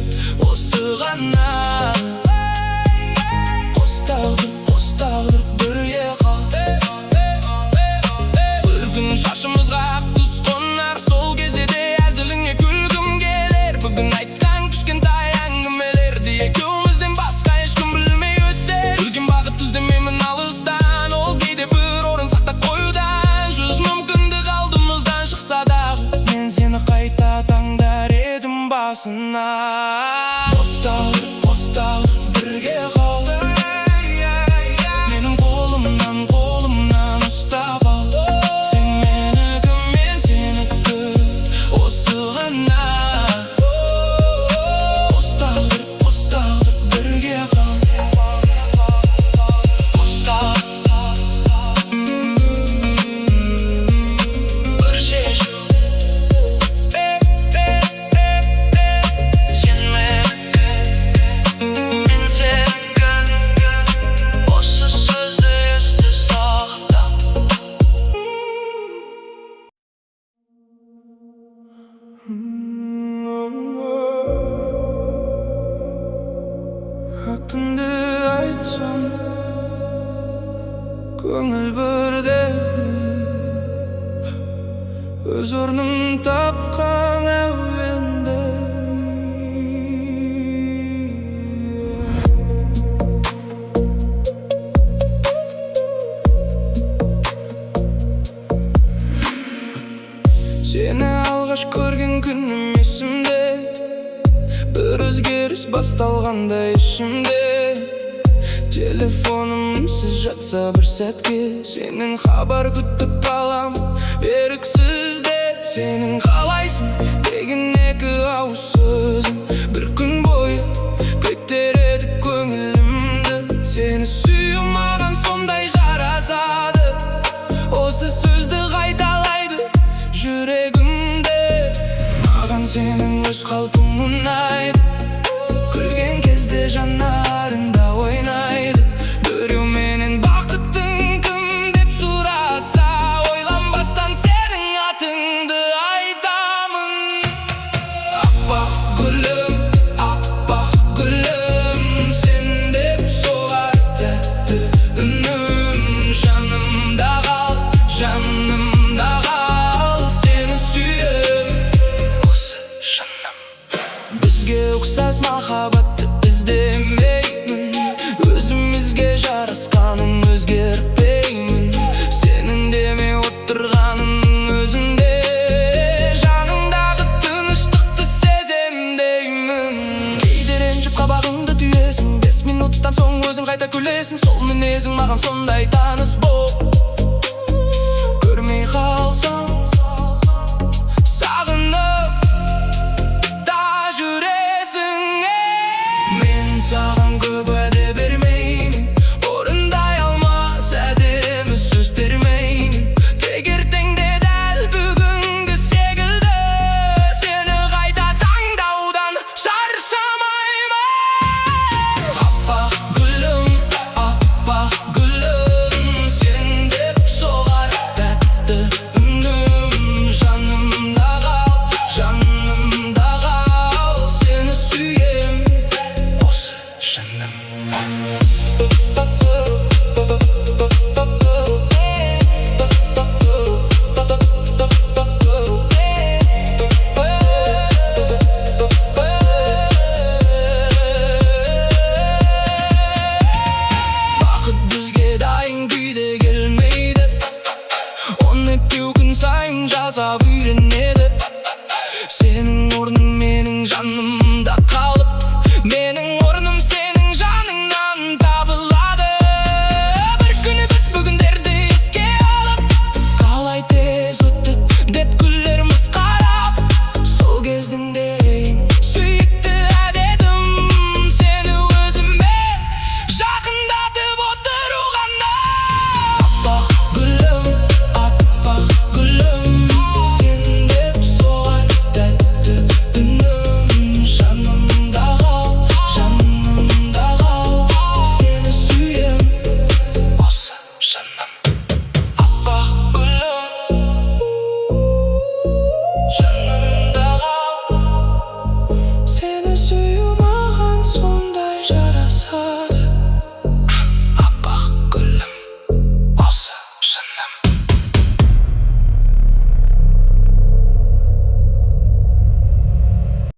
арасына. Қосталып бірге қал, менің қолымнан ұстап ал. Сен менікі, мен сенікі, осы ғана. Қосталып бірге қал, бір шешу. Атыңды айтсам, көңіл бірде, өз орнын тапқан әуенде. Сені алғаш көрген күнім есімде, бір өзгеріс басталғанда ішімде. Телефонымсыз жатса бір сәтке, сенің хабар күтіп қалам еріксізде. Сенің қалайсың деген екі ауыз сөзің бір күн бойы көтереді көңілімді. Сені сүю маған сондай жарасады, осы сөзді қайталайды жүрегімде. Маған сенің өз қалпың ұнайды, күлген кезде жанарыңда ойнайды. Біреу менен бақыттың кім деп сұраса, ойланбастан сенің атыңды айтамын. Аппақ гүлім, сен деп соғар тәтті үнім. Жанымда қал, сені сүйем, осы жаным. Бізге ұқсас махаббатты іздемеймін, өзімізге жарасқанын өзгертпеймін. Сенің деме отырғаныңның өзінде, жаныңдағы тыныштықты сеземдеймін. Кейде ренжіп қабағыңды түйесің, 5 минуттан соң өзің қайта күлесің. Сол мінезің маған сондай таныс,